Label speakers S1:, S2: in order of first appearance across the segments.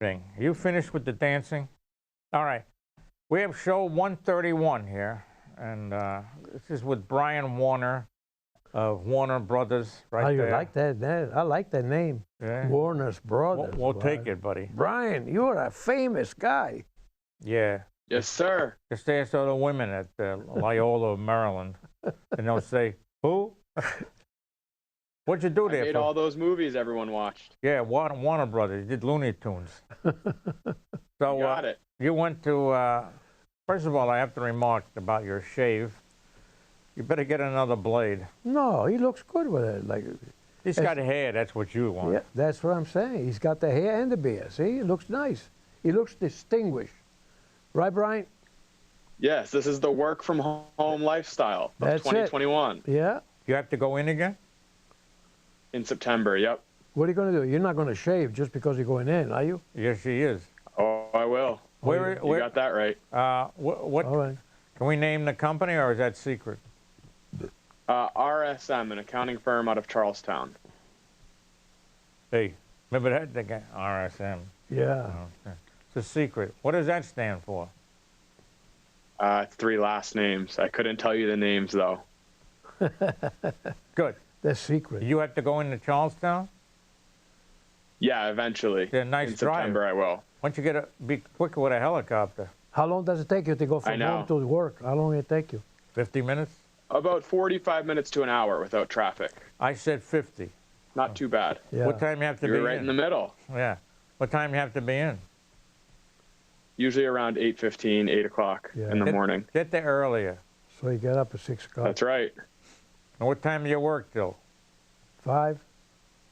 S1: Are you finished with the dancing? All right. We have show 131 here, and this is with Brian Warner of Warner Brothers, right there.
S2: Oh, you like that? I like that name.
S1: Yeah.
S2: Warner's Brothers.
S1: We'll take it, buddy.
S2: Brian, you're a famous guy.
S1: Yeah.
S3: Yes, sir.
S1: Just ask other women at Loyola, Maryland, and they'll say, who? What'd you do there?
S3: I made all those movies everyone watched.
S1: Yeah, Warner Brothers. You did Looney Tunes. So,
S3: you got it.
S1: You went to, first of all, I have to remark about your shave. You better get another blade.
S2: No, he looks good with it. Like
S1: he's got hair, that's what you want.
S2: Yeah, that's what I'm saying. He's got the hair and the beard. See, he looks nice. He looks distinguished. Right, Brian?
S3: Yes, this is the work from home lifestyle of 2021.
S2: Yeah.
S1: You have to go in again?
S3: In September, yep.
S2: What are you going to do? You're not going to shave just because you're going in, are you?
S1: Yes, he is.
S3: Oh, I will.
S1: Where
S3: you got that right.
S1: What?
S2: All right.
S1: Can we name the company, or is that secret?
S3: RSM, an accounting firm out of Charlestown.
S1: Hey, remember that guy? RSM.
S2: Yeah.
S1: Okay. It's a secret. What does that stand for?
S3: 3 last names. I couldn't tell you the names, though.
S1: Good.
S2: That's secret.
S1: You have to go into Charlestown?
S3: Yeah, eventually.
S1: Yeah, nice
S3: in
S1: drive.
S3: September, I will.
S1: Why don't you be quicker with a helicopter?
S2: How long does it take you to go from home to work? How long will it take you?
S1: 50 minutes?
S3: About 45 minutes to an hour without traffic.
S1: I said 50.
S3: Not too bad.
S2: Yeah.
S1: What time you have to be in?
S3: You're right in the middle.
S1: Yeah. What time you have to be in?
S3: Usually around 8:15, 8 o'clock in the morning.
S1: Get there earlier.
S2: So you get up at 6 o'clock.
S3: That's right.
S1: And what time do you work till?
S2: 5?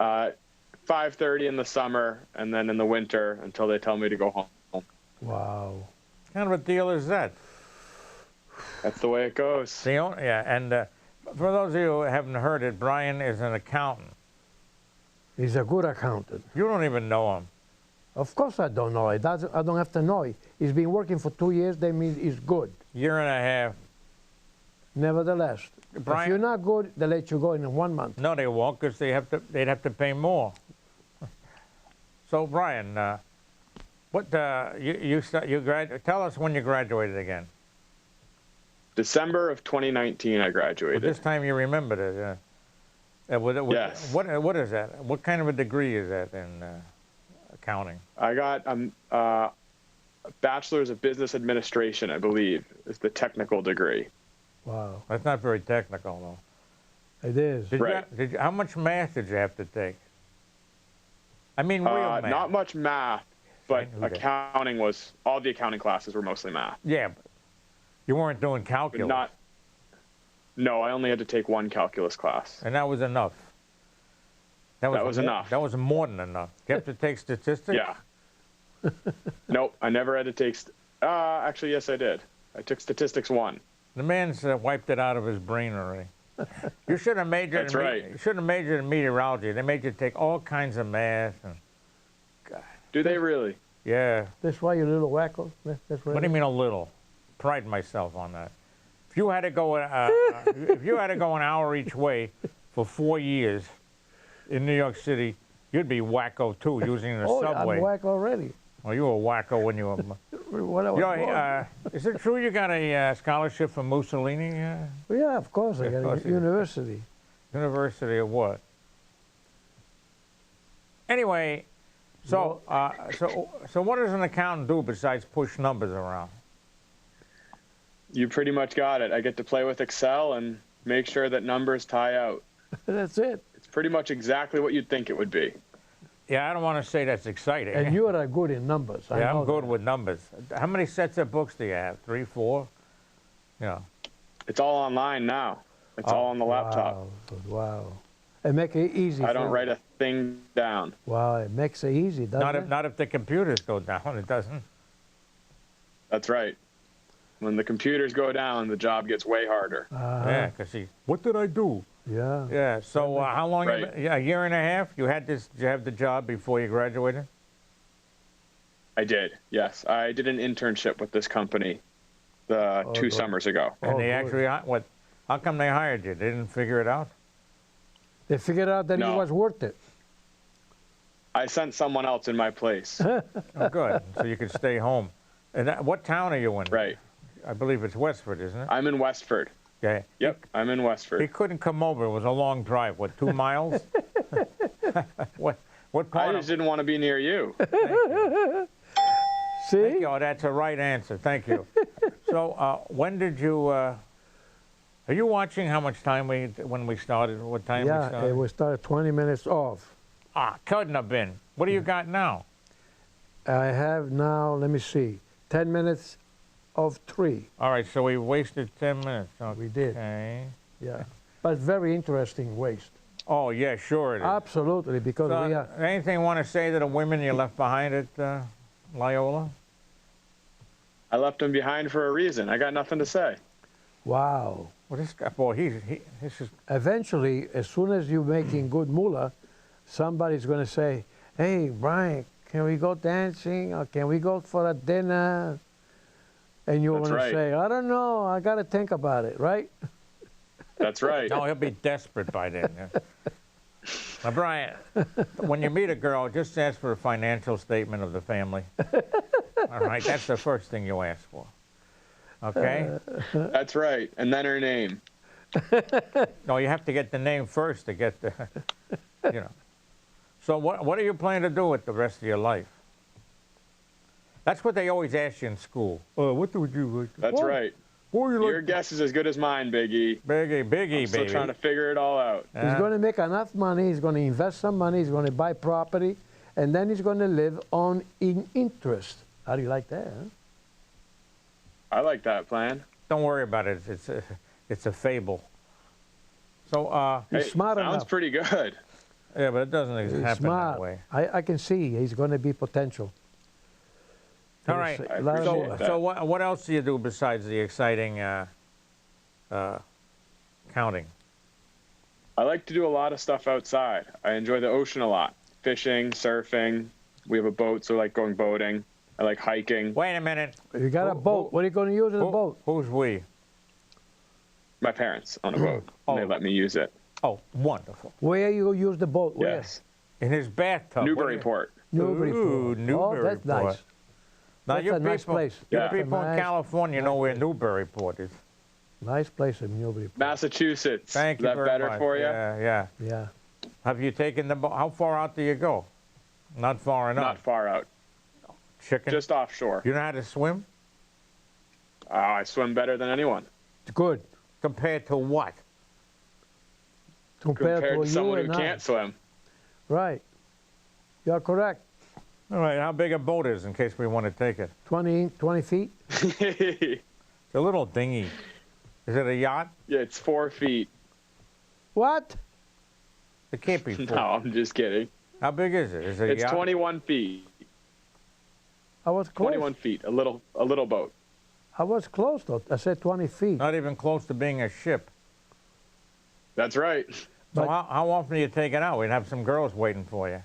S3: 5:30 in the summer, and then in the winter until they tell me to go home.
S2: Wow.
S1: What kind of a deal is that?
S3: That's the way it goes.
S1: Yeah, and for those of you who haven't heard it, Brian is an accountant.
S2: He's a good accountant.
S1: You don't even know him.
S2: Of course I don't know. I don't have to know. He's been working for 2 years. That means he's good.
S1: Year and a half.
S2: Nevertheless,
S1: Brian,
S2: if you're not good, they let you go in 1 month.
S1: No, they won't, because they'd have to pay more. So, Brian, tell us when you graduated again.
S3: December of 2019, I graduated.
S1: But this time you remembered it.
S3: Yes.
S1: What is that? What kind of a degree is that in accounting?
S3: I got a bachelor's of business administration, I believe, is the technical degree.
S2: Wow.
S1: That's not very technical, though.
S2: It is.
S1: How much math did you have to take? I mean, real math.
S3: Not much math, but accounting was, all the accounting classes were mostly math.
S1: Yeah, but you weren't doing calculus.
S3: No, I only had to take 1 calculus class.
S1: And that was enough. That was enough. That was more than enough. You have to take statistics?
S3: Yeah. Nope, I never had to take, actually, yes, I did. I took statistics 1.
S1: The man's wiped it out of his brain already. You should have majored.
S3: That's right.
S1: You should have majored in meteorology. They made you take all kinds of math. And, God.
S3: Do they really?
S1: Yeah.
S2: That's why you're a little wacko? That's
S1: What do you mean a little? Pride myself on that. If you had to go, if you had to go an hour each way for 4 years in New York City, you'd be wacko too, using the subway.
S2: I'm wacko already.
S1: Well, you were wacko when you were. Is it true you got a scholarship from Mussolini?
S2: Yeah, of course. I got a university.
S1: University of what? Anyway, so what does an accountant do besides push numbers around?
S3: You pretty much got it. I get to play with Excel and make sure that numbers tie out.
S2: That's it.
S3: It's pretty much exactly what you'd think it would be.
S1: Yeah, I don't want to say that's exciting.
S2: And you are good in numbers.
S1: Yeah, I'm good with numbers. How many sets of books do you have? 3, 4? Yeah.
S3: It's all online now. It's all on the laptop.
S2: Wow. It makes it easy.
S3: I don't write a thing down.
S2: Wow, it makes it easy, doesn't it?
S1: Not if the computers go down, it doesn't.
S3: That's right. When the computers go down, the job gets way harder.
S1: Yeah, because what did I do?
S2: Yeah.
S1: Yeah. So how long?
S3: Right.
S1: A year and a half. You had this. Did you have the job before you graduated?
S3: I did. Yes, I did an internship with this company 2 summers ago.
S1: And they actually what? How come they hired you? They didn't figure it out.
S2: They figured out that it was worth it.
S3: I sent someone else in my place.
S1: Oh, good. So you could stay home. And what town are you in?
S3: Right.
S1: I believe it's Westford, isn't it?
S3: I'm in Westford.
S1: Okay.
S3: Yep, I'm in
S1: He
S3: Westford.
S1: couldn't come over. It was a long drive. What, 2 miles? What
S3: I
S1: part
S3: just
S1: of?
S3: didn't want to be near you.
S2: See?
S1: Thank you. Oh, that's a right answer. Thank you. So, when did you? Are you watching how much time when we started? What time we
S2: Yeah,
S1: started?
S2: it was started 20 minutes off.
S1: Couldn't have been. What do you got now?
S2: I have now, let me see, 10 minutes of 3.
S1: All right, so we wasted 10 minutes. Okay.
S2: We did. Yeah. But very interesting waste.
S1: Oh, yeah, sure it is.
S2: Absolutely, because
S1: So,
S2: we are.
S1: anything you want to say to the women you left behind at Loyola?
S3: I left him behind for a reason. I got nothing to say.
S2: Wow.
S1: Well, this guy, boy, this is.
S2: Eventually, as soon as you're making good moolah, somebody's going to say, hey, Brian, can we go dancing? Or can we go for a dinner? And you're
S3: That's
S2: going to
S3: right.
S2: say, I don't know, I got to think about it, right?
S3: That's right.
S1: No, he'll be desperate by then. Yeah. Now, Brian, when you meet a girl, just ask for a financial statement of the family. All right, that's the first thing you ask for. Okay?
S3: That's right. And then her name.
S1: No, you have to get the name first to get the, you know. So what are you planning to do with the rest of your life? That's what they always ask you in school. What would you?
S3: That's
S1: what?
S3: right.
S1: What would you
S3: Your guess is as good as mine, Biggie.
S1: Biggie,
S3: I'm still
S1: baby.
S3: trying to figure it all out.
S2: He's going to make enough money, he's going to invest some money, he's going to buy property, and then he's going to live on in interest. How do you like that, huh?
S3: I like that plan.
S1: Don't worry about it. It's a fable. So,
S2: He's smart
S3: sounds
S2: enough.
S3: pretty good.
S1: yeah, but it doesn't
S2: He's
S1: happen
S2: smart.
S1: that way.
S2: I can see he's going to be potential.
S1: All right.
S3: I
S2: A lot of
S3: appreciate
S2: more.
S3: that.
S1: So what else do you do besides the exciting counting?
S3: I like to do a lot of stuff outside. I enjoy the ocean a lot. Fishing, surfing. We have a boat, so I like going boating. I like hiking.
S1: Wait a minute.
S2: You got a
S1: Who-
S2: boat. What are you going to use in the boat?
S1: Who's we?
S3: My parents on a boat.
S1: Oh.
S3: And they let me use it.
S1: Oh, wonderful.
S2: Where you use the boat? Where?
S3: Yes.
S1: In his bathtub.
S3: Newburyport.
S2: Newburyport.
S1: Ooh,
S2: Oh, that's
S1: Newburyport.
S2: nice.
S1: Now,
S2: That's
S1: you
S2: a nice
S1: people,
S2: place.
S1: You
S3: Yeah.
S1: people in
S2: Nice-
S1: California know where Newburyport is.
S2: Nice place in Newburyport.
S3: Massachusetts.
S1: Thank
S3: is
S1: you
S3: that
S1: very
S3: better
S1: much.
S3: for you?
S1: Yeah.
S2: Yeah.
S1: Have you taken the boat? How far out do you go? Not far enough.
S3: Not far out.
S1: Chicken?
S3: Just offshore.
S1: You know how to swim?
S3: I swim better than anyone.
S2: Good.
S1: Compared to what?
S2: Compared,
S3: Compared
S2: to
S3: to
S2: you
S3: someone who
S2: and I.
S3: can't swim.
S2: Right. You're correct.
S1: All right, how big a boat is in case we want to take it?
S2: 20 feet?
S1: It's a little dinghy. Is it a yacht?
S3: Yeah, it's 4 feet.
S2: What?
S1: It can't be 4.
S3: No, I'm just kidding.
S1: How big is it? Is it a
S3: It's
S1: yacht?
S3: 21 feet.
S2: I was close.
S3: 21 feet. A little boat.
S2: I was close, though. I said 20 feet.
S1: Not even close to being a ship.
S3: That's right.
S1: So
S2: But-
S1: how often do you take it out? We'd have some girls waiting for you.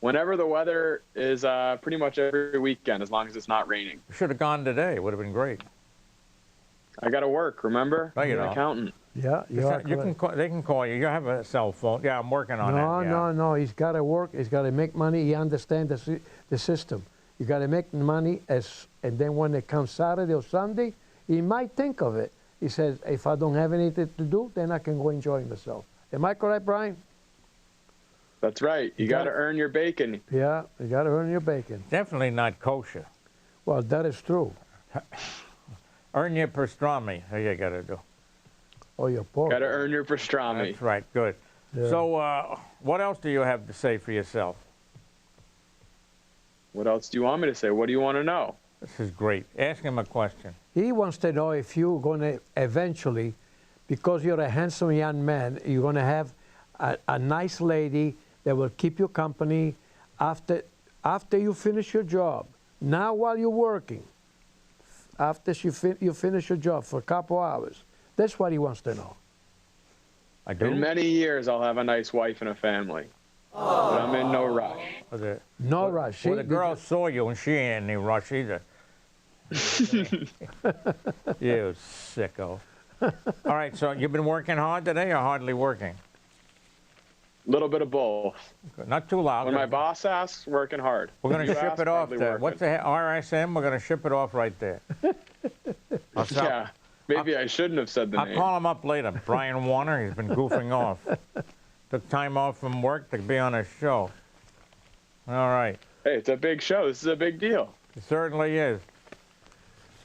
S3: Whenever the weather is pretty much every weekend, as long as it's not raining.
S1: We should have gone today. It would have been great.
S3: I got to work, remember?
S1: No, you
S3: I'm an
S1: don't.
S3: accountant.
S2: Yeah, you are
S1: You can
S2: correct.
S1: call, they can call you. You have a cell phone. Yeah, I'm working on
S2: No,
S1: that. Yeah.
S2: no. He's got to work. He's got to make money. He understands the system. You got to make money, and then when it comes Saturday or Sunday, he might think of it. He says, if I don't have anything to do, then I can go enjoy myself. Am I correct, Brian?
S3: That's right. You got to earn your bacon.
S2: Yeah, you got to earn your bacon.
S1: Definitely not kosher.
S2: Well, that is true.
S1: Earn your pastrami. How you got to do.
S2: Oh, your pork.
S3: Got to earn your pastrami.
S1: That's right. Good.
S2: Yeah.
S1: So what else do you have to say for yourself?
S3: What else do you want me to say? What do you want to know?
S1: This is great. Ask him a question.
S2: He wants to know if you're going to eventually, because you're a handsome young man, you're going to have a nice lady that will keep you company after you finish your job. Now while you're working, after you finish your job for a couple hours. That's what he wants to know.
S1: I do.
S3: In many years, I'll have a nice wife and a family. But I'm in no rush.
S2: No rush.
S1: Well, the
S2: See,
S1: girl saw you and she ain't in any rush either. You sicko. All right, so you've been working hard today or hardly working?
S3: little bit of both.
S1: Not too loud.
S3: When my boss asks, working hard.
S1: We're going to
S3: You
S1: ship
S3: ask,
S1: it off
S3: hardly
S1: there.
S3: working.
S1: What's the RSM? We're going to ship it off right there.
S3: Yeah, maybe I shouldn't have said the
S1: I'll
S3: name.
S1: call him up later. Brian Warner, he's been goofing off. Took time off from work to be on a show. All right.
S3: Hey, it's a big show. This is a big deal.
S1: It certainly is.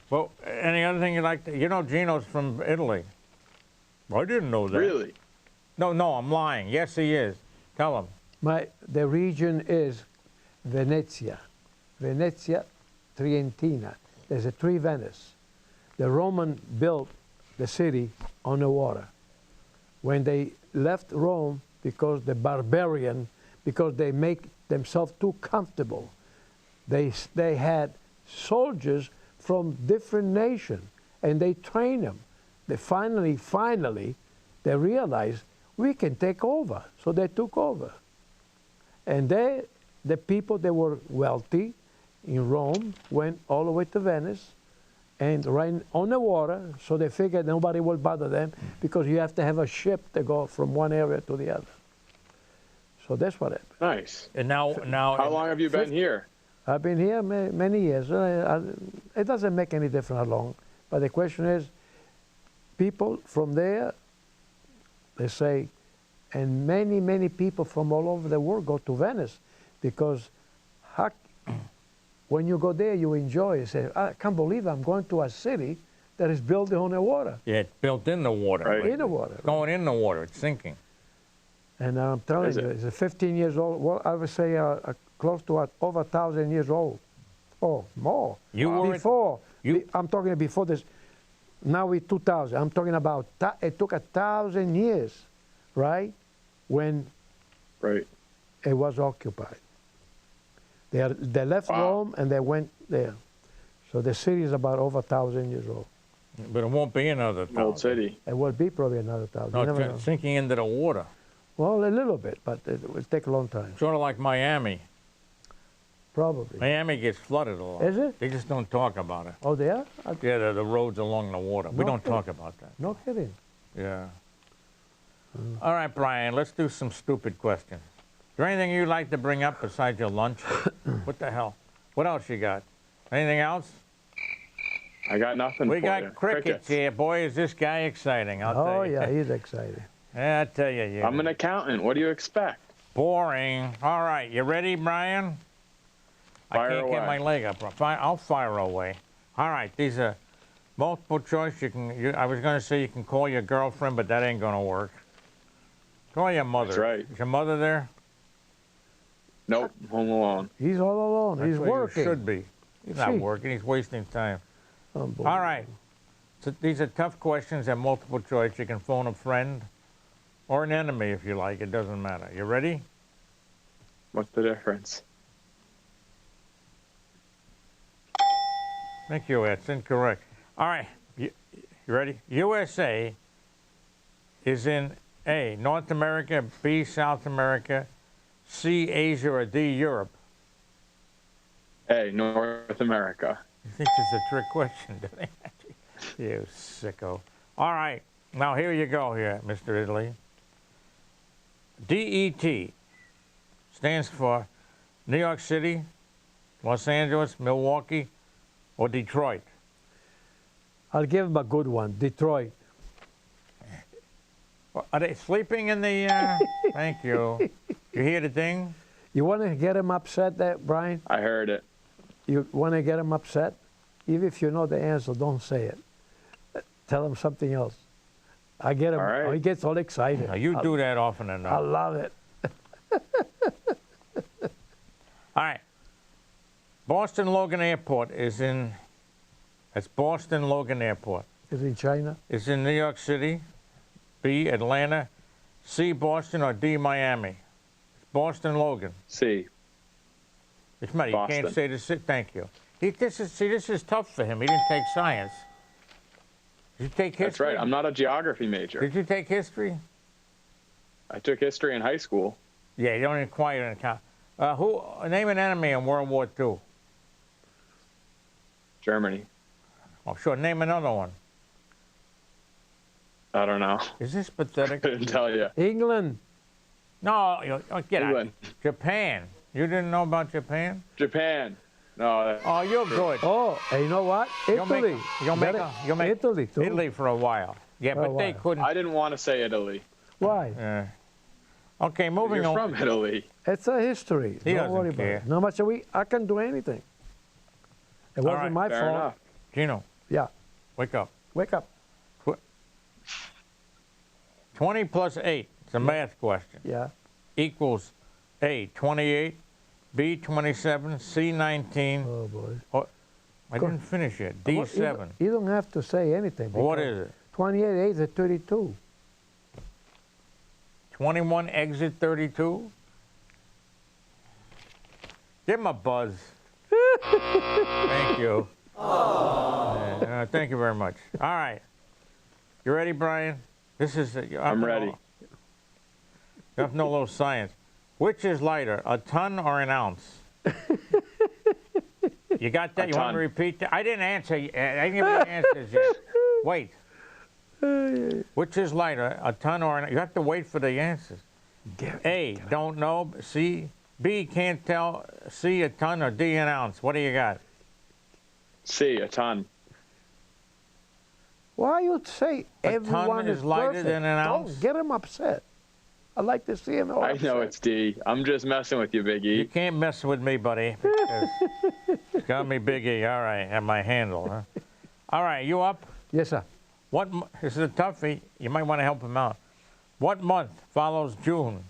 S1: Well, any other thing you'd like to... You know Gino's from Italy. I didn't know that.
S3: Really?
S1: No, I'm lying. Yes, he is. Tell him.
S2: The region is Venezia. Venezia Trientina. There's a three Venice. The Roman built the city on the water. When they left Rome, because they make themselves too comfortable, they had soldiers from different nations, and they trained them. They finally, they realized we can take over. So they took over. And the people that were wealthy in Rome went all the way to Venice and ran on the water, so they figured nobody will bother them because you have to have a ship to go from one area to the other. So that's what happened.
S3: Nice.
S1: And now...
S3: How long have you been here?
S2: I've been here many years. It doesn't make any difference how long. But the question is, people from there, they say, and many people from all over the world go to Venice because when you go there, you enjoy it. You say, I can't believe I'm going to a city that is built on the water.
S1: Yeah, it's built in the water.
S3: Right.
S2: In the water.
S1: It's going in the water. It's sinking.
S2: And I'm telling you, it's 15 years old. Well, I would say close to over 1,000 years old. Oh, more.
S1: You were
S2: before. I'm talking before this. Now we're 2000. I'm talking about it took 1,000 years, right, when it was occupied. They left Rome and they went there. So the city is about over 1,000 years old.
S1: But it won't be another 1,000.
S3: Old city.
S2: It will be probably another 1,000.
S1: No,
S2: You never know.
S1: it's sinking into the water.
S2: Well, a little bit, but it will take a long time.
S1: Sort of like Miami.
S2: Probably.
S1: Miami gets flooded a lot.
S2: Is it?
S1: They just don't talk about it.
S2: Oh, they are?
S1: Yeah, the roads along the water. We
S2: No
S1: don't
S2: kidding.
S1: talk about that.
S2: No kidding.
S1: Yeah. All right, Brian, let's do some stupid questions. Is there anything you'd like to bring up besides your lunch? What the hell? What else you got? Anything else?
S3: I got nothing
S1: We
S3: for
S1: got
S3: you.
S1: crickets here. Boy, is this guy exciting, I'll
S2: Oh,
S1: tell you.
S2: yeah, he's excited.
S1: Yeah, I tell you. Yeah.
S3: I'm an accountant. What do you expect?
S1: Boring. All right, you ready, Brian?
S3: Fire
S1: I can't get
S3: away.
S1: my leg up. I'll fire away. All right, these are multiple choice. I was going to say you can call your girlfriend, but that ain't going to work. Call your mother.
S3: That's right.
S1: Is your mother there?
S3: Nope, home alone.
S2: He's all alone.
S1: That's
S2: He's
S1: where you
S2: working.
S1: should be. He's not
S2: See.
S1: working. He's wasting time.
S2: Unbelievable.
S1: All right. So these are tough questions and multiple choice. You can phone a friend or an enemy if you like. It doesn't matter. You ready?
S3: What's the difference?
S1: Thank you. That's incorrect. All right. You ready? USA is in A, North America, B, South America, C, Asia, or D, Europe.
S3: A, North America.
S1: You think this is a trick question, doesn't he? You sicko. All right. Now, here you go here, Mr. Italy. DET stands for New York City, Los Angeles, Milwaukee, or Detroit.
S2: I'll give him a good one. Detroit.
S1: Are they sleeping in the... Thank you. You hear the ding?
S2: You want to get him upset, Brian?
S3: I heard it.
S2: You want to get him upset? Even if you know the answer, don't say it. Tell him something else. I get him.
S3: All right.
S2: He gets all excited.
S1: Now, you do that often
S2: I
S1: enough.
S2: love it.
S1: All right. Boston Logan Airport is in... That's Boston Logan Airport.
S2: Is in China?
S1: It's in New York City, B, Atlanta, C, Boston, or D, Miami. It's Boston Logan.
S3: C.
S1: It's matter. You can't
S3: Boston.
S1: say this. Thank you. This is tough for him. He didn't take science. Did you take history?
S3: That's right. I'm not a geography major.
S1: Did you take history?
S3: I took history in high school.
S1: Yeah, you don't inquire an account. Name an enemy in World War II.
S3: Germany.
S1: Oh, sure. Name another one.
S3: I don't know.
S1: Is this pathetic?
S3: Couldn't tell you.
S2: England.
S1: No, get out.
S3: England.
S1: Japan. You didn't know about Japan?
S3: Japan. No.
S1: Oh, you're good.
S2: Oh, and you know what? Italy.
S1: You'll make
S2: Italy too.
S1: Italy for a while. Yeah,
S2: For a
S1: but they
S2: while.
S1: couldn't.
S3: I didn't want to say Italy.
S2: Why?
S1: Okay, moving
S3: You're
S1: on.
S3: from Italy.
S2: It's a history.
S1: He
S2: Don't
S1: doesn't
S2: worry
S1: care.
S2: about it. No much I can do anything. It wasn't
S1: right,
S2: my
S3: Fair
S2: fault.
S3: enough.
S1: Gino,
S2: Yeah.
S1: wake up.
S2: Wake up.
S1: 20 plus 8, it's a math question,
S2: Yeah.
S1: equals A, 28, B, 27, C, 19.
S2: Oh boy.
S1: Oh, I didn't finish yet. D,
S2: Well,
S1: 7.
S2: You don't have to say anything.
S1: What
S2: because
S1: is it?
S2: 28 eggs at 32.
S1: 21 exit 32? Give him a buzz. Thank you. Thank you very much. All right. You ready, Brian? This is.
S3: I'm ready.
S1: You have to know a little science. Which is lighter, a ton or an ounce? You got that?
S3: A
S1: You want me to
S3: ton.
S1: repeat that? I didn't answer. I didn't give you the answers yet. Wait. Which is lighter, a ton or an? You have to wait for the answers. A, don't know. C, B, can't tell. C, a ton, or D, an ounce. What do you got?
S3: C, a ton.
S2: Why you say
S1: A
S2: everyone
S1: ton is lighter
S2: perfect?
S1: than an
S2: Don't
S1: ounce?
S2: get him upset. I like to see him all
S3: I know
S2: upset.
S3: it's D. I'm just messing with you, Big
S1: You
S3: E.
S1: can't mess with me, buddy. Because it's got me Big E. All right, have my handle, huh? All right, you up?
S2: Yes, sir.
S1: This is a toughie. You might want to help him out. What month follows June?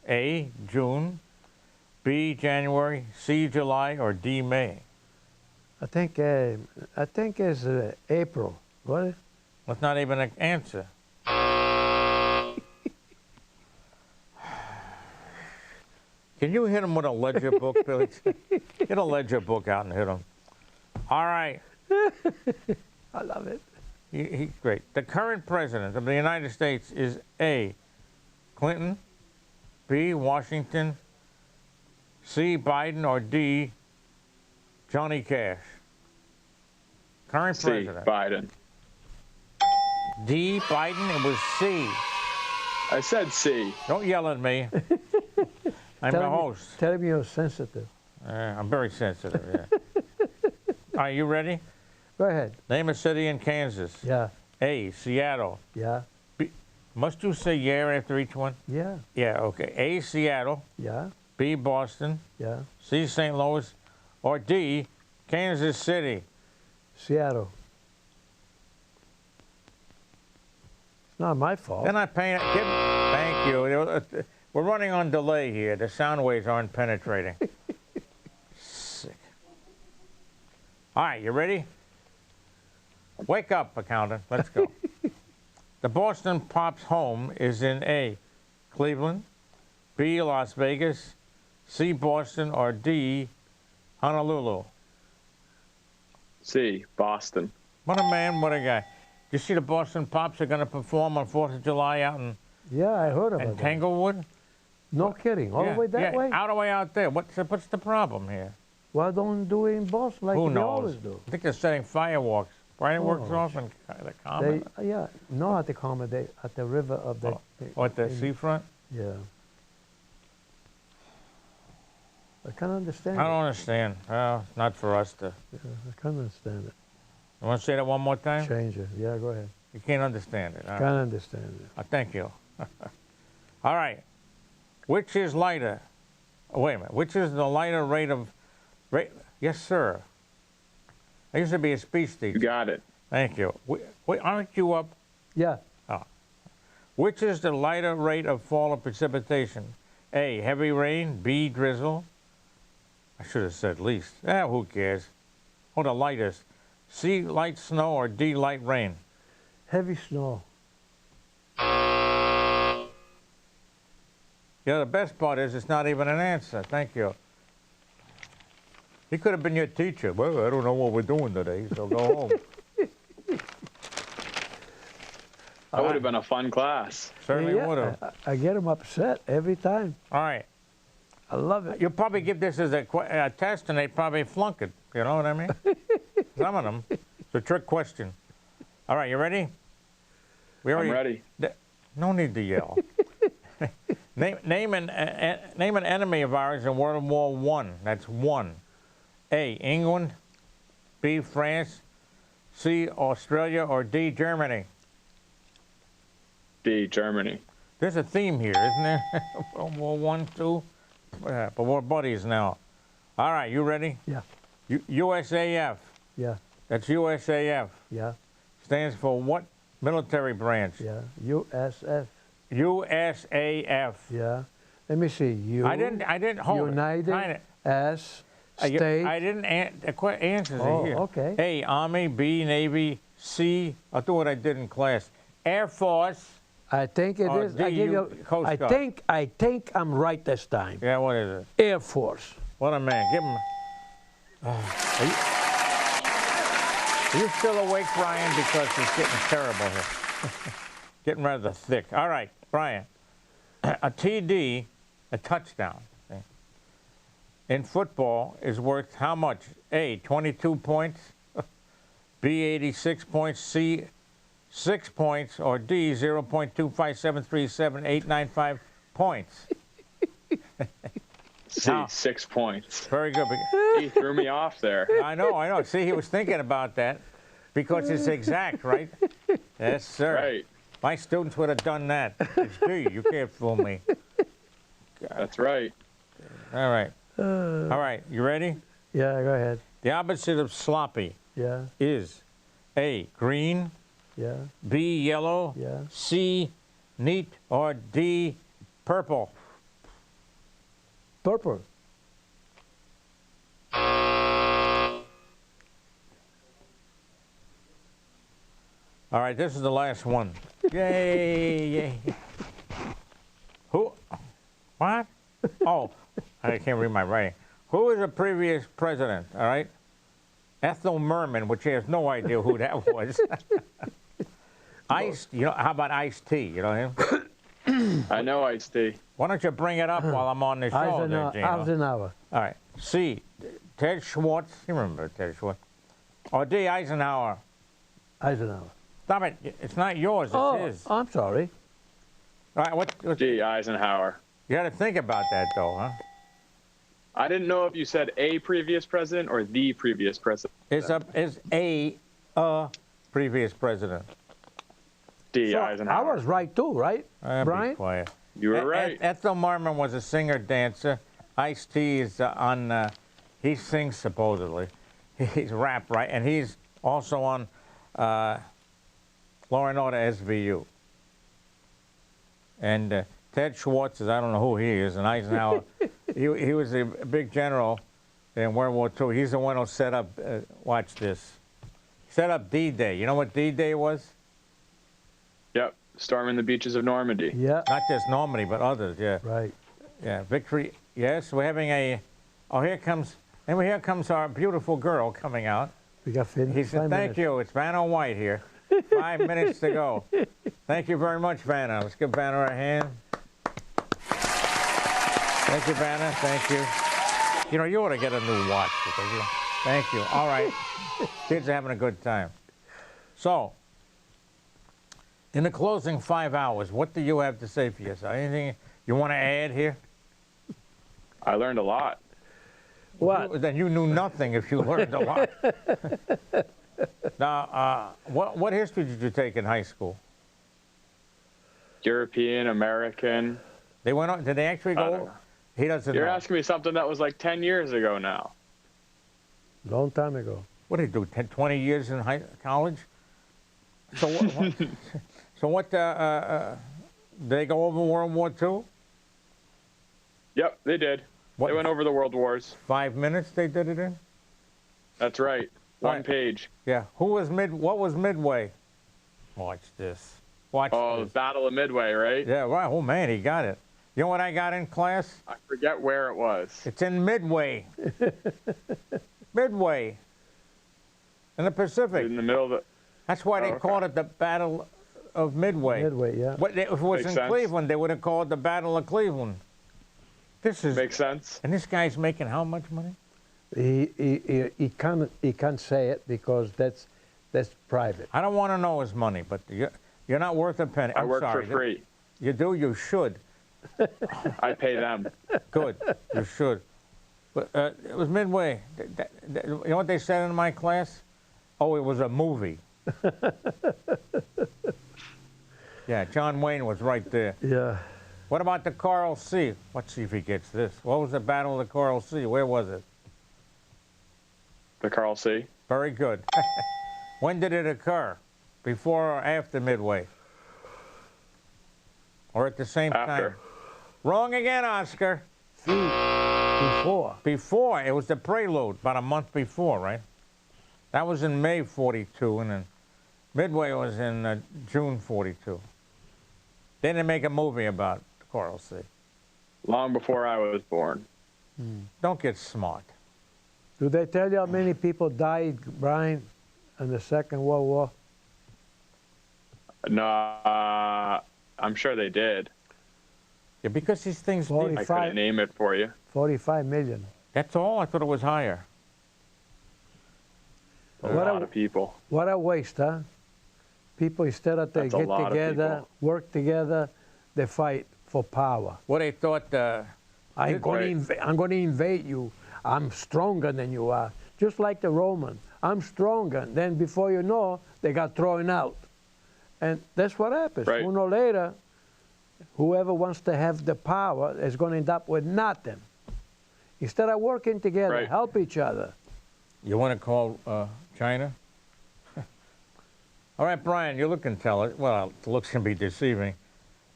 S1: A, June, B, January, C, July, or D, May?
S2: I think it's April. What?
S1: That's not even an answer. Can you hit him with a ledger book, Billy? Get a ledger book out and hit him. All right.
S2: I love it.
S1: He's great. The current president of the United States is A, Clinton, B, Washington, C, Biden, or D, Johnny Cash? Current
S3: C,
S1: president.
S3: Biden.
S1: D, Biden. It was C.
S3: I said C.
S1: Don't yell at me. I'm the host.
S2: Tell me you're sensitive.
S1: I'm very sensitive, yeah. Are you ready?
S2: Go ahead.
S1: Name a city in Kansas.
S2: Yeah.
S1: A, Seattle.
S2: Yeah.
S1: B, must you say yeah after each one?
S2: Yeah.
S1: Yeah, okay. A, Seattle.
S2: Yeah.
S1: B, Boston.
S2: Yeah.
S1: C, St. Louis. Or D, Kansas City.
S2: Seattle. It's not my fault.
S1: Then I pay. Thank you. We're running on delay here. The sound waves aren't penetrating. Sick. All right, you ready? Wake up, accountant. Let's go. The Boston Pop's home is in A, Cleveland, B, Las Vegas, C, Boston, or D, Honolulu.
S3: C, Boston.
S1: What a man, what a guy. You see the Boston Pops are going to perform on 4th of July out in
S2: Yeah, I heard about that.
S1: Tanglewood?
S2: No kidding. All the way that way?
S1: All the way out there. What's the problem here?
S2: Why don't do it in Boston like
S1: Who
S2: they
S1: knows?
S2: always do?
S1: I think they're setting fireworks. Fireworks
S2: Oh,
S1: off in the common.
S2: Yeah, no, at the common, at the river of the.
S1: Or at the
S2: in-
S1: seafront?
S2: Yeah. I can't understand
S1: I
S2: it.
S1: don't understand. Well, it's not for us to.
S2: Yeah, I can't understand it.
S1: You want to say that one more time?
S2: Change it. Yeah, go ahead.
S1: You can't understand it. All right.
S2: Can't understand it.
S1: Thank you. All right. Which is lighter? Oh, wait a minute. Which is the lighter rate of. Yes, sir. I used to be a speech teacher.
S3: You got it.
S1: Thank you. Wait, aren't you up?
S2: Yeah.
S1: Which is the lighter rate of fall of precipitation? A, heavy rain. B, drizzle. I should have said least. Who cares? Or the lightest. C, light snow, or D, light rain?
S2: Heavy snow.
S1: Yeah, the best part is it's not even an answer. Thank you. He could have been your teacher. Well, I don't know what we're doing today, so go home.
S3: That would have been a fun class.
S1: Certainly
S2: Yeah,
S1: would have.
S2: I get them upset every time.
S1: All right.
S2: I love it.
S1: You'll probably give this as a test, and they'd probably flunk it. You know what I mean? Some of them. It's a trick question. All right, you ready?
S3: I'm ready.
S1: No need to yell. Name an enemy of ours in World War I. That's one. A, England. B, France. C, Australia. Or D, Germany.
S3: D, Germany.
S1: There's a theme here, isn't there? World War I, II. But we're buddies now. All right, you ready?
S2: Yeah.
S1: USAF.
S2: Yeah.
S1: That's USAF.
S2: Yeah.
S1: Stands for what military branch?
S2: Yeah. USF.
S1: USAF.
S2: Yeah. Let me see.
S1: I didn't hold
S2: United
S1: it.
S2: as States.
S1: I didn't answers
S2: Oh,
S1: are here.
S2: okay.
S1: A, Army. B, Navy. C, I'll do what I did in class. Air Force.
S2: I think it is.
S1: D,
S2: I give you.
S1: Coast
S2: I
S1: Guard.
S2: think I'm right this time.
S1: Yeah, what is it?
S2: Air Force.
S1: What a man. Give him. Are you still awake, Brian? Because it's getting terrible here. Getting rather thick. All right, Brian. A TD, a touchdown, in football is worth how much? A, 22 points. B, 86 points. C, 6 points. Or D, 0.25737,895 points.
S3: C,
S1: Now,
S3: 6 points.
S1: very good.
S3: He threw me off there.
S1: I know. See, he was thinking about that because it's exact, right? Yes, sir.
S3: Right.
S1: My students would have done that. It's D. You can't fool me.
S3: That's right.
S1: All right. All right. You ready?
S2: Yeah, go ahead.
S1: The opposite of sloppy
S2: Yeah.
S1: is A, green.
S2: Yeah.
S1: B, yellow.
S2: Yeah.
S1: C, neat. Or D, purple.
S2: Purple.
S1: All right, this is the last one. Yay, yay. Who? What? Oh, I can't read my writing. Who was the previous president, all right? Ethel Merman, which he has no idea who that was. Ice, how about Ice-T? You know him?
S3: I know Ice-T.
S1: Why don't you bring it up while I'm on the show there, Gino?
S2: Eisenhower.
S1: All right. C, Ted Schwartz. You remember Ted Schwartz. Or D, Eisenhower.
S2: Eisenhower.
S1: Stop it. It's not yours. It's his.
S2: I'm sorry.
S1: All right. What
S3: D, Eisenhower.
S1: you got to think about that, though, huh?
S3: I didn't know if you said a previous president or the previous president.
S1: Is a previous president.
S3: D,
S2: So
S3: Eisenhower.
S2: I was right too, right,
S1: Be
S2: Brian?
S1: quiet.
S3: You were right.
S1: Ethel Merman was a singer-dancer. Ice-T is he sings supposedly. He's rap, right? And he's also on Law and Order SVU. And Ted Schwartz is, I don't know who he is, and Eisenhower, he was a big general in World War II. He's the one who set up, watch this, set up D-Day. You know what D-Day was?
S3: Yep. Storming the beaches of Normandy.
S2: Yeah.
S1: Not just Normandy, but others, yeah.
S2: Right.
S1: Yeah, victory. Yes, we're having here comes our beautiful girl coming out.
S2: We got finished.
S1: He said, thank you, it's Vanna White here. 5 minutes to go. Thank you very much, Vanna. Let's give Vanna a hand. Thank you, Vanna, thank you. You ought to get a new watch. Because thank you. All right, kids are having a good time. So, in the closing 5 hours, what do you have to say for yourself? Anything you want to add here?
S3: I learned a lot.
S2: What?
S1: Then you knew nothing if you learned a lot. Now, what history did you take in high school?
S3: European, American.
S1: They went on. Did they actually
S3: I don't
S1: go?
S3: know.
S1: He doesn't
S3: You're
S1: know.
S3: asking me something that was like 10 years ago now.
S2: Long time ago.
S1: What did he do? 10, 20 years in college? So what? So what? Did they go over World War II?
S3: Yep, they did.
S1: What?
S3: They went over the world wars.
S1: 5 minutes they did it in.
S3: That's right. One
S1: Right.
S3: page.
S1: Yeah. What was Midway? Watch this. Watch
S3: Oh, the
S1: this.
S3: Battle of Midway, right?
S1: Yeah. Wow. Oh man, he got it. You know what I got in class?
S3: I forget where it was.
S1: It's in Midway. Midway. In the Pacific.
S3: In the middle of the...
S1: That's why they
S3: okay.
S1: called it the Battle of Midway.
S2: Midway, yeah.
S1: If it was
S3: Makes
S1: in
S3: sense.
S1: Cleveland, they would have called it the Battle of Cleveland. This is,
S3: Makes sense.
S1: and this guy's making how much money?
S2: He can't say it because that's private.
S1: I don't want to know his money, but you're not worth a penny.
S3: I
S1: I'm
S3: work
S1: sorry.
S3: for free.
S1: You do, you should.
S3: I pay them.
S1: Good. You should. But it was Midway. You know what they said in my class? Oh, it was a movie. Yeah, John Wayne was right there.
S2: Yeah.
S1: What about the Coral Sea? Let's see if he gets this. What was the Battle of the Coral Sea? Where was it?
S3: The Carl C.
S1: Very good. When did it occur? Before or after Midway? Or at the same
S3: After.
S1: time? Wrong again, Oscar.
S2: Before.
S1: Before. It was the prelude, about a month before, right? That was in May 42, and then Midway was in June 42. They didn't make a movie about the Coral Sea.
S3: Long before I was born.
S1: Don't get smart.
S2: Do they tell you how many people died, Brian, in the Second World War?
S3: No, I'm sure they did.
S1: Yeah, because these things...
S2: 40.
S3: I couldn't name it for you.
S2: 45 million.
S1: That's all? I thought it was higher.
S3: A lot of people.
S2: What a waste, huh? People, instead of they
S3: That's a
S2: get
S3: lot of
S2: together,
S3: people.
S2: work together, they fight for power.
S1: Well, they thought...
S2: I'm
S3: Right.
S2: going to invade you. I'm stronger than you are. Just like the Roman. I'm stronger. Then before you know, they got thrown out. And that's what happens.
S3: Right.
S2: Sooner or later, whoever wants to have the power is going to end up with nothing. Instead of working together,
S3: Right.
S2: help each other.
S1: You want to call China? All right, Brian, you look intelligent. Well, the looks can be deceiving.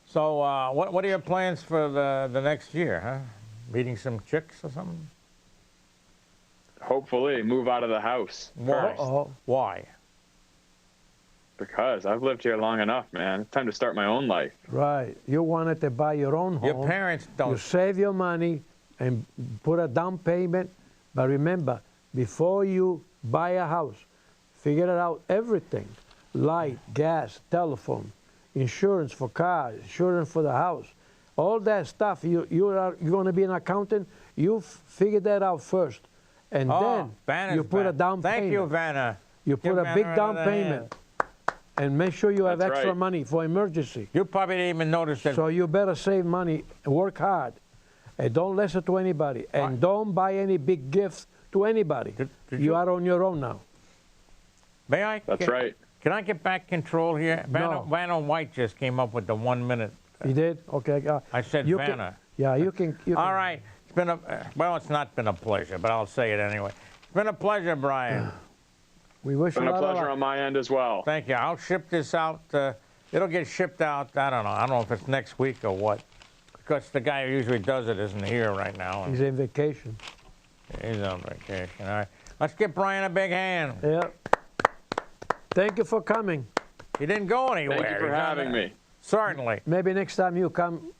S1: So what are your plans for the next year, huh? Meeting some chicks or something?
S3: Hopefully, move out of the house.
S1: Why?
S3: First.
S2: Uh-oh.
S1: Why?
S3: Because I've lived here long enough, man. It's time to start my own life.
S2: Right. You wanted to buy your own home.
S1: Your parents
S2: You
S1: don't...
S2: save your money and put a down payment. But remember, before you buy a house, figure it out everything. Light, gas, telephone, insurance for cars, insurance for the house. All that stuff, you're going to be an accountant, you figure that out first. And then
S1: Vanna's
S2: you put a
S1: back.
S2: down payment.
S1: Thank you, Vanna.
S2: You
S1: Give
S2: put a
S1: Vanna
S2: big down
S1: another
S2: payment. And make sure you have
S3: That's
S2: extra
S3: right.
S2: money for emergency.
S1: You probably didn't even notice that.
S2: So you better save money and work hard. And don't listen to anybody. And don't buy any big gifts to anybody.
S1: Did
S2: you
S1: you-
S2: are on your own now.
S1: May I?
S3: That's right.
S1: Can I get back control here?
S2: No.
S1: Vanna White just came up with the 1 minute.
S2: You did? Okay.
S1: I said
S2: you
S1: Vanna.
S2: Can, yeah, you can.
S1: All right. It's been a well. It's not been a pleasure, but I'll say it anyway. It's been a pleasure, Brian.
S2: We wish
S3: Been
S2: you
S3: a
S2: a lot of
S3: pleasure
S2: luck.
S3: on my end as well.
S1: Thank you. I'll ship this out. It'll get shipped out. I don't know. I don't know if it's next week or what, because the guy who usually does it isn't here right now.
S2: He's on vacation.
S1: He's on vacation. All right. Let's give Brian a big hand.
S2: Yeah. Thank you for coming.
S1: He didn't go anywhere.
S3: Thank you for
S1: He's on
S3: having
S1: there.
S3: me
S1: Certainly.
S2: Maybe next time you come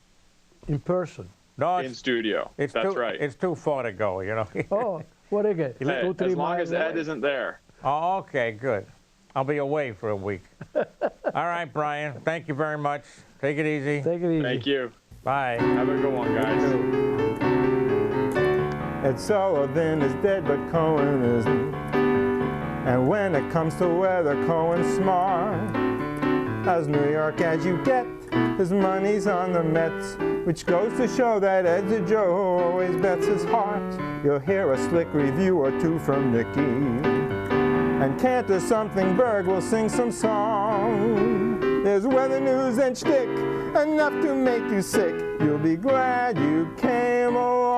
S2: in person.
S1: No,
S3: in studio.
S1: it's
S3: That's
S1: too,
S3: right.
S1: It's too far to go, you know.
S2: Oh, what again?
S3: Hey,
S2: 2, 3
S3: as long
S2: miles
S3: as Ed
S2: away?
S3: isn't there.
S1: Oh, okay, good. I'll be away for a week. All right, Brian. Thank you very much. Take it easy.
S2: Take it easy.
S3: Thank you.
S1: Bye.
S3: Have a good one, guys.
S4: Ed Sullivan is dead, but Cohen isn't. And when it comes to weather, Cohen's smart. As New York as you get, his money's on the Mets, which goes to show that Ed's a Joe who always bets his heart. You'll hear a slick review or two from Nicky. And Cantor Something Berg will sing some song. There's weather news and shtick, enough to make you sick. You'll be glad you came along.